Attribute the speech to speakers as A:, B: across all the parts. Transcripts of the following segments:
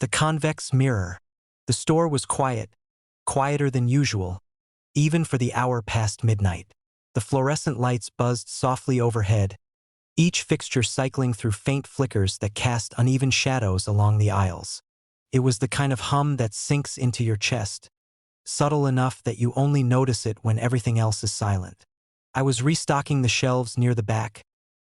A: The convex mirror. The store was quiet, quieter than usual, even for the hour past midnight. The fluorescent lights buzzed softly overhead, each fixture cycling through faint flickers that cast uneven shadows along the aisles. It was the kind of hum that sinks into your chest, subtle enough that you only notice it when everything else is silent. I was restocking the shelves near the back,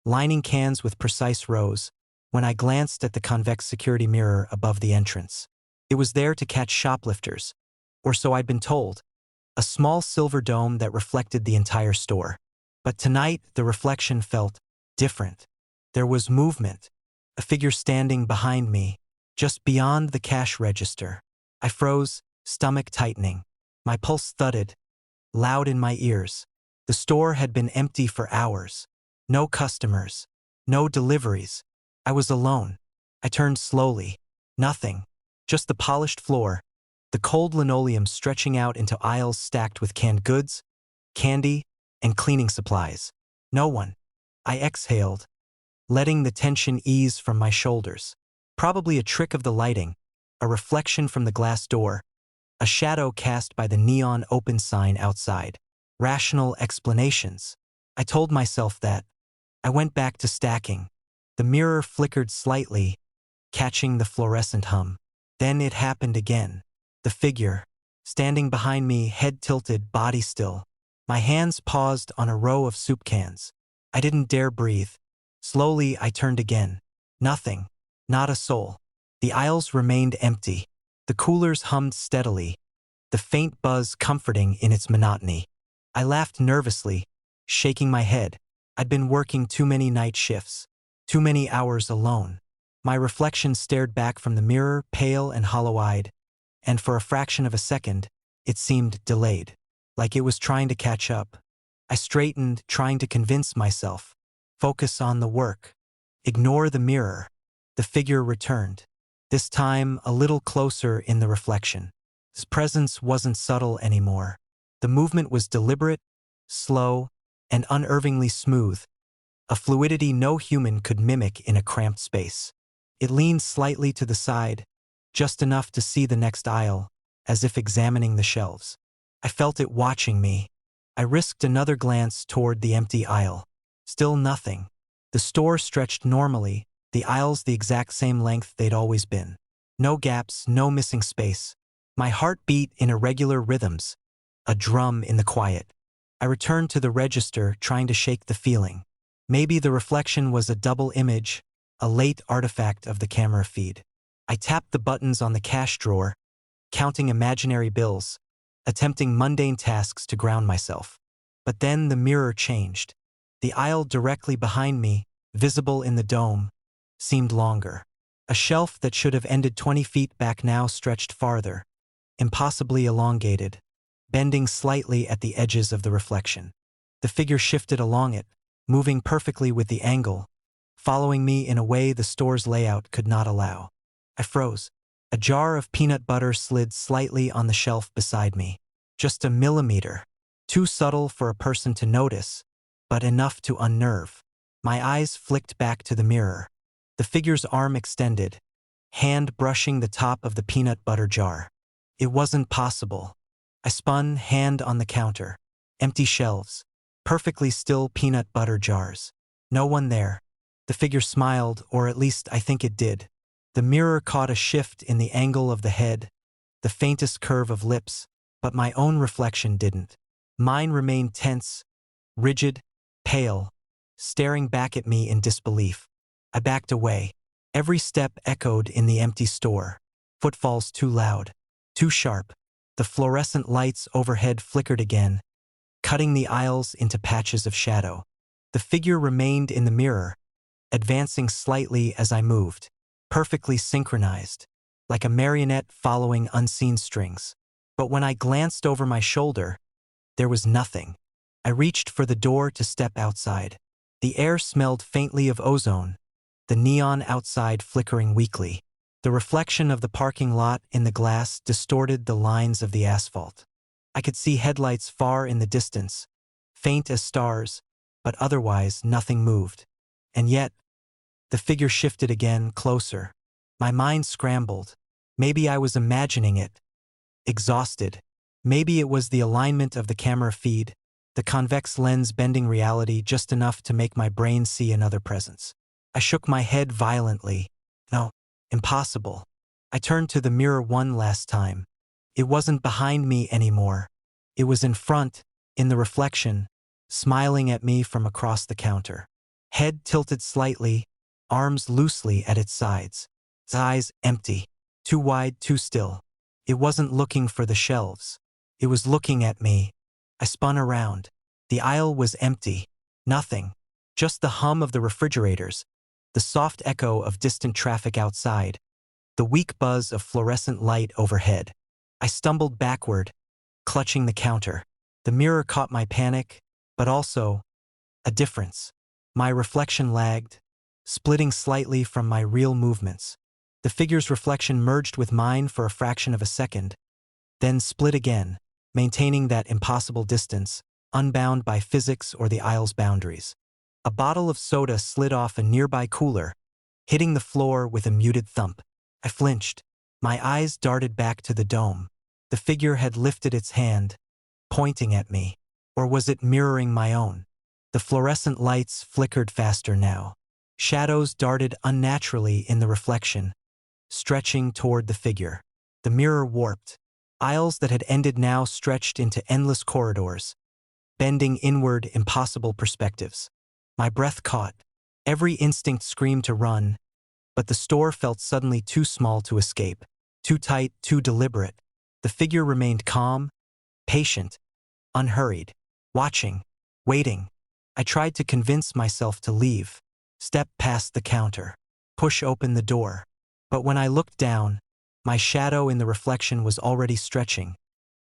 A: lining cans with precise rows, when I glanced at the convex security mirror above the entrance. It was there to catch shoplifters, or so I'd been told, a small silver dome that reflected the entire store. But tonight, the reflection felt different. There was movement, a figure standing behind me, just beyond the cash register. I froze, stomach tightening. My pulse thudded, loud in my ears. The store had been empty for hours. No customers, no deliveries. I was alone. I turned slowly. Nothing. Just the polished floor, the cold linoleum stretching out into aisles stacked with canned goods, candy, and cleaning supplies. No one. I exhaled, letting the tension ease from my shoulders. Probably a trick of the lighting, a reflection from the glass door, a shadow cast by the neon open sign outside. Rational explanations. I told myself that. I went back to stacking. The mirror flickered slightly, catching the fluorescent hum. Then it happened again. The figure, standing behind me, head tilted, body still. My hands paused on a row of soup cans. I didn't dare breathe. Slowly, I turned again. Nothing. Not a soul. The aisles remained empty. The coolers hummed steadily, the faint buzz comforting in its monotony. I laughed nervously, shaking my head. I'd been working too many night shifts, too many hours alone. My reflection stared back from the mirror, pale and hollow-eyed, and for a fraction of a second, it seemed delayed, like it was trying to catch up. I straightened, trying to convince myself. Focus on the work. Ignore the mirror. The figure returned, this time a little closer in the reflection. His presence wasn't subtle anymore. The movement was deliberate, slow, and unnervingly smooth, a fluidity no human could mimic in a cramped space. It leaned slightly to the side, just enough to see the next aisle, as if examining the shelves. I felt it watching me. I risked another glance toward the empty aisle. Still nothing. The store stretched normally, the aisles the exact same length they'd always been. No gaps, no missing space. My heart beat in irregular rhythms, a drum in the quiet. I returned to the register, trying to shake the feeling. Maybe the reflection was a double image, a late artifact of the camera feed. I tapped the buttons on the cash drawer, counting imaginary bills, attempting mundane tasks to ground myself. But then the mirror changed. The aisle directly behind me, visible in the dome, seemed longer. A shelf that should have ended 20 feet back now stretched farther, impossibly elongated, bending slightly at the edges of the reflection. The figure shifted along it, moving perfectly with the angle, following me in a way the store's layout could not allow. I froze. A jar of peanut butter slid slightly on the shelf beside me. Just a millimeter. Too subtle for a person to notice, but enough to unnerve. My eyes flicked back to the mirror. The figure's arm extended, hand brushing the top of the peanut butter jar. It wasn't possible. I spun, hand on the counter. Empty shelves. Perfectly still peanut butter jars. No one there. The figure smiled, or at least I think it did. The mirror caught a shift in the angle of the head, the faintest curve of lips, but my own reflection didn't. Mine remained tense, rigid, pale, staring back at me in disbelief. I backed away. Every step echoed in the empty store. Footfalls too loud, too sharp. The fluorescent lights overhead flickered again, cutting the aisles into patches of shadow. The figure remained in the mirror, advancing slightly as I moved, perfectly synchronized, like a marionette following unseen strings. But when I glanced over my shoulder, there was nothing. I reached for the door to step outside. The air smelled faintly of ozone, the neon outside flickering weakly. The reflection of the parking lot in the glass distorted the lines of the asphalt. I could see headlights far in the distance, faint as stars, but otherwise nothing moved. And yet, the figure shifted again, closer. My mind scrambled. Maybe I was imagining it. Exhausted. Maybe it was the alignment of the camera feed, the convex lens bending reality just enough to make my brain see another presence. I shook my head violently. No, impossible. I turned to the mirror one last time. It wasn't behind me anymore. It was in front, in the reflection, smiling at me from across the counter. Head tilted slightly, arms loosely at its sides. Its eyes empty, too wide, too still. It wasn't looking for the shelves. It was looking at me. I spun around. The aisle was empty. Nothing. Just the hum of the refrigerators, the soft echo of distant traffic outside, the weak buzz of fluorescent light overhead. I stumbled backward, clutching the counter. The mirror caught my panic, but also a difference. My reflection lagged, splitting slightly from my real movements. The figure's reflection merged with mine for a fraction of a second, then split again, maintaining that impossible distance, unbound by physics or the aisle's boundaries. A bottle of soda slid off a nearby cooler, hitting the floor with a muted thump. I flinched. My eyes darted back to the dome. The figure had lifted its hand, pointing at me. Or was it mirroring my own? The fluorescent lights flickered faster now. Shadows darted unnaturally in the reflection, stretching toward the figure. The mirror warped. Aisles that had ended now stretched into endless corridors, bending inward impossible perspectives. My breath caught. Every instinct screamed to run, but the store felt suddenly too small to escape, too tight, too deliberate. The figure remained calm, patient, unhurried, watching, waiting. I tried to convince myself to leave, step past the counter, push open the door. But when I looked down, my shadow in the reflection was already stretching,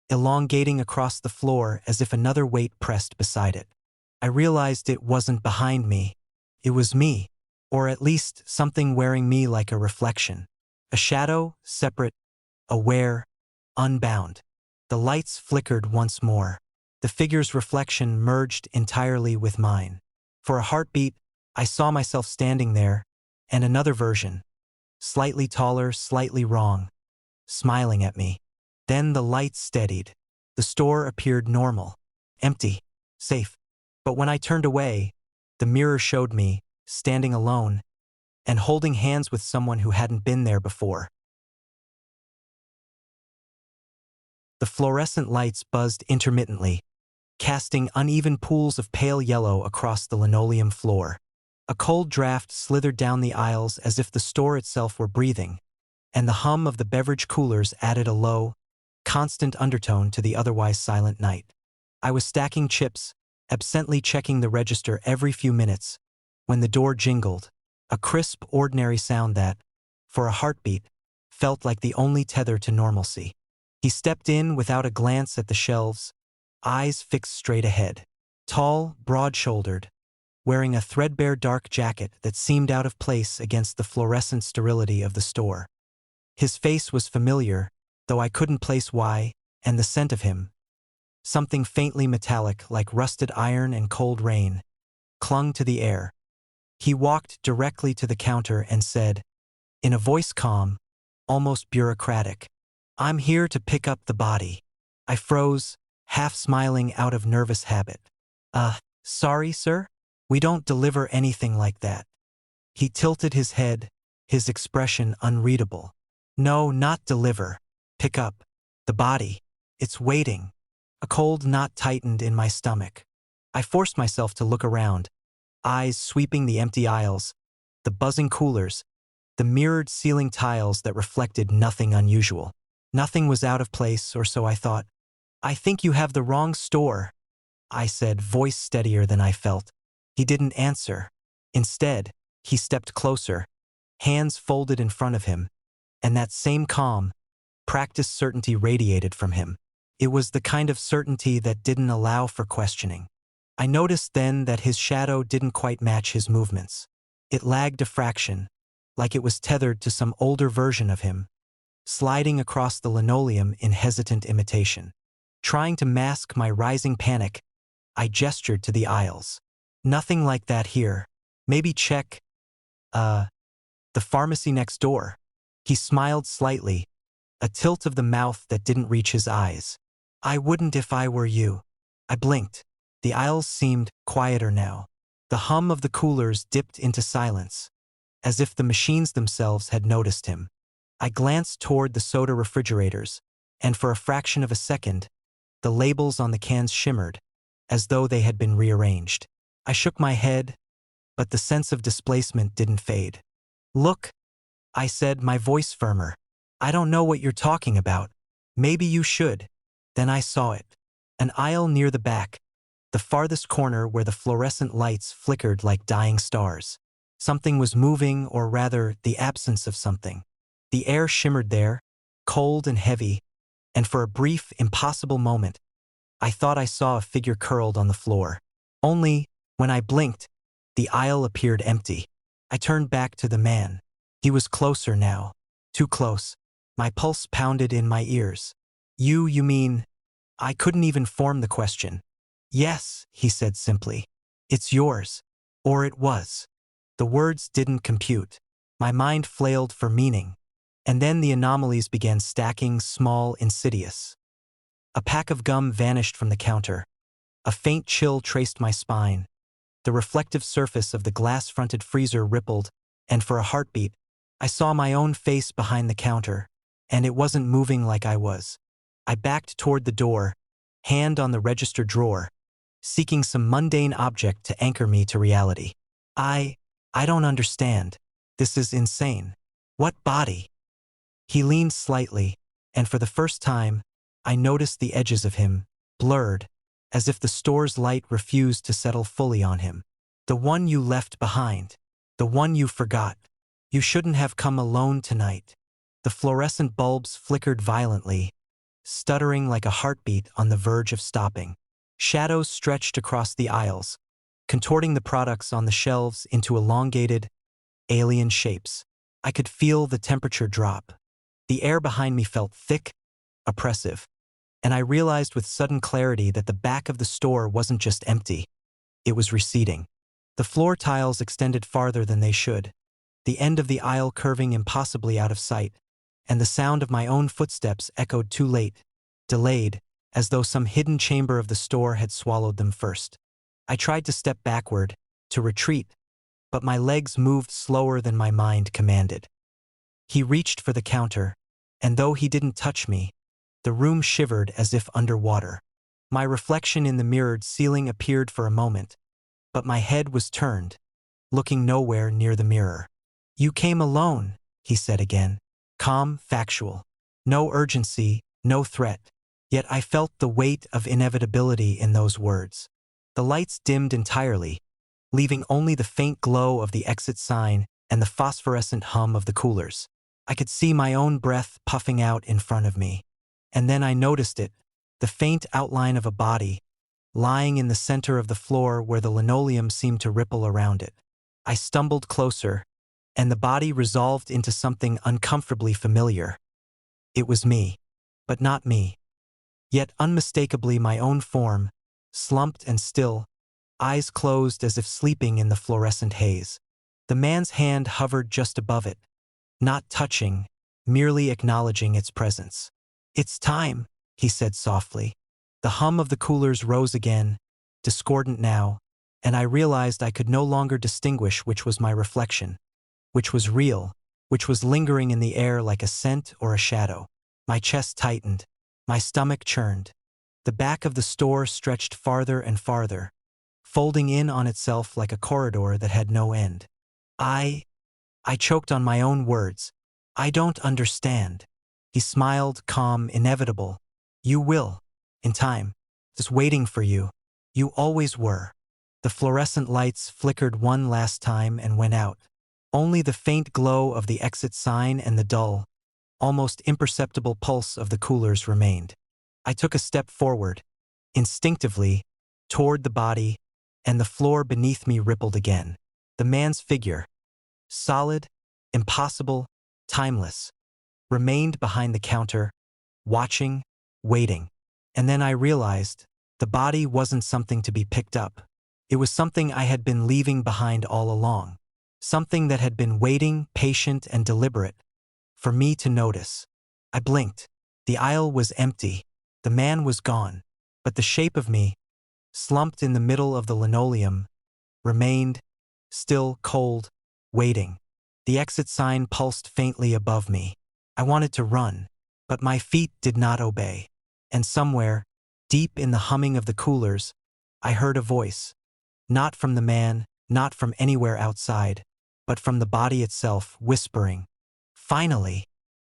A: elongating across the floor as if another weight pressed beside it. I realized it wasn't behind me. It was me, or at least something wearing me like a reflection. A shadow, separate, aware, unbound. The lights flickered once more. The figure's reflection merged entirely with mine. For a heartbeat, I saw myself standing there, and another version, slightly taller, slightly wrong, smiling at me. Then the lights steadied. The store appeared normal, empty, safe. But when I turned away, the mirror showed me, standing alone, and holding hands with someone who hadn't been there before. The fluorescent lights buzzed intermittently, casting uneven pools of pale yellow across the linoleum floor. A cold draft slithered down the aisles as if the store itself were breathing, and the hum of the beverage coolers added a low, constant undertone to the otherwise silent night. I was stacking chips, absently checking the register every few minutes, when the door jingled, a crisp, ordinary sound that, for a heartbeat, felt like the only tether to normalcy. He stepped in without a glance at the shelves, eyes fixed straight ahead. Tall, broad-shouldered, wearing a threadbare dark jacket that seemed out of place against the fluorescent sterility of the store. His face was familiar, though I couldn't place why, and the scent of him, something faintly metallic like rusted iron and cold rain, clung to the air. He walked directly to the counter and said, in a voice calm, almost bureaucratic, "I'm here to pick up the body." I froze, half smiling out of nervous habit. Sorry, sir? We don't deliver anything like that." He tilted his head, his expression unreadable. "No, not deliver. Pick up. The body. It's waiting." A cold knot tightened in my stomach. I forced myself to look around, eyes sweeping the empty aisles, the buzzing coolers, the mirrored ceiling tiles that reflected nothing unusual. Nothing was out of place, or so I thought. "I think you have the wrong store," I said, voice steadier than I felt. He didn't answer. Instead, he stepped closer, hands folded in front of him, and that same calm, practiced certainty radiated from him. It was the kind of certainty that didn't allow for questioning. I noticed then that his shadow didn't quite match his movements. It lagged a fraction, like it was tethered to some older version of him, sliding across the linoleum in hesitant imitation. Trying to mask my rising panic, I gestured to the aisles. "Nothing like that here. Maybe check, the pharmacy next door." He smiled slightly, a tilt of the mouth that didn't reach his eyes. "I wouldn't if I were you." I blinked. The aisles seemed quieter now. The hum of the coolers dipped into silence, as if the machines themselves had noticed him. I glanced toward the soda refrigerators, and for a fraction of a second, the labels on the cans shimmered, as though they had been rearranged. I shook my head, but the sense of displacement didn't fade. "Look," I said, my voice firmer. "I don't know what you're talking about. Maybe you should." Then I saw it. An aisle near the back, the farthest corner where the fluorescent lights flickered like dying stars. Something was moving, or rather, the absence of something. The air shimmered there, cold and heavy, and for a brief, impossible moment, I thought I saw a figure curled on the floor. Only, when I blinked, the aisle appeared empty. I turned back to the man. He was closer now. Too close. My pulse pounded in my ears. You mean?" I couldn't even form the question. "Yes," he said simply. "It's yours. Or it was." The words didn't compute. My mind flailed for meaning. And then the anomalies began stacking, small, insidious. A pack of gum vanished from the counter. A faint chill traced my spine. The reflective surface of the glass-fronted freezer rippled, and for a heartbeat, I saw my own face behind the counter, and it wasn't moving like I was. I backed toward the door, hand on the register drawer, seeking some mundane object to anchor me to reality. I don't understand. This is insane. What body?" He leaned slightly, and for the first time, I noticed the edges of him, blurred, as if the store's light refused to settle fully on him. "The one you left behind. The one you forgot. You shouldn't have come alone tonight." The fluorescent bulbs flickered violently, stuttering like a heartbeat on the verge of stopping. Shadows stretched across the aisles, contorting the products on the shelves into elongated, alien shapes. I could feel the temperature drop. The air behind me felt thick, oppressive, and I realized with sudden clarity that the back of the store wasn't just empty, it was receding. The floor tiles extended farther than they should, the end of the aisle curving impossibly out of sight, and the sound of my own footsteps echoed too late, delayed, as though some hidden chamber of the store had swallowed them first. I tried to step backward, to retreat, but my legs moved slower than my mind commanded. He reached for the counter, and though he didn't touch me, the room shivered as if underwater. My reflection in the mirrored ceiling appeared for a moment, but my head was turned, looking nowhere near the mirror. "You came alone," he said again. Calm, factual. No urgency, no threat. Yet I felt the weight of inevitability in those words. The lights dimmed entirely, leaving only the faint glow of the exit sign and the phosphorescent hum of the coolers. I could see my own breath puffing out in front of me. And then I noticed it, the faint outline of a body, lying in the center of the floor where the linoleum seemed to ripple around it. I stumbled closer, and the body resolved into something uncomfortably familiar. It was me, but not me. Yet unmistakably my own form, slumped and still, eyes closed as if sleeping in the fluorescent haze. The man's hand hovered just above it, not touching, merely acknowledging its presence. "It's time," he said softly. The hum of the coolers rose again, discordant now, and I realized I could no longer distinguish which was my reflection, which was real, which was lingering in the air like a scent or a shadow. My chest tightened, my stomach churned. The back of the store stretched farther and farther, folding in on itself like a corridor that had no end. I choked on my own words. "I don't understand." He smiled, calm, inevitable. "You will, in time. Just waiting for you. You always were." The fluorescent lights flickered one last time and went out. Only the faint glow of the exit sign and the dull, almost imperceptible pulse of the coolers remained. I took a step forward, instinctively, toward the body, and the floor beneath me rippled again. The man's figure, solid, impossible, timeless, remained behind the counter, watching, waiting. And then I realized the body wasn't something to be picked up. It was something I had been leaving behind all along. Something that had been waiting, patient and deliberate, for me to notice. I blinked. The aisle was empty. The man was gone. But the shape of me, slumped in the middle of the linoleum, remained, still cold, waiting. The exit sign pulsed faintly above me. I wanted to run, but my feet did not obey. And somewhere, deep in the humming of the coolers, I heard a voice. Not from the man, not from anywhere outside, but from the body itself, whispering, "Finally!"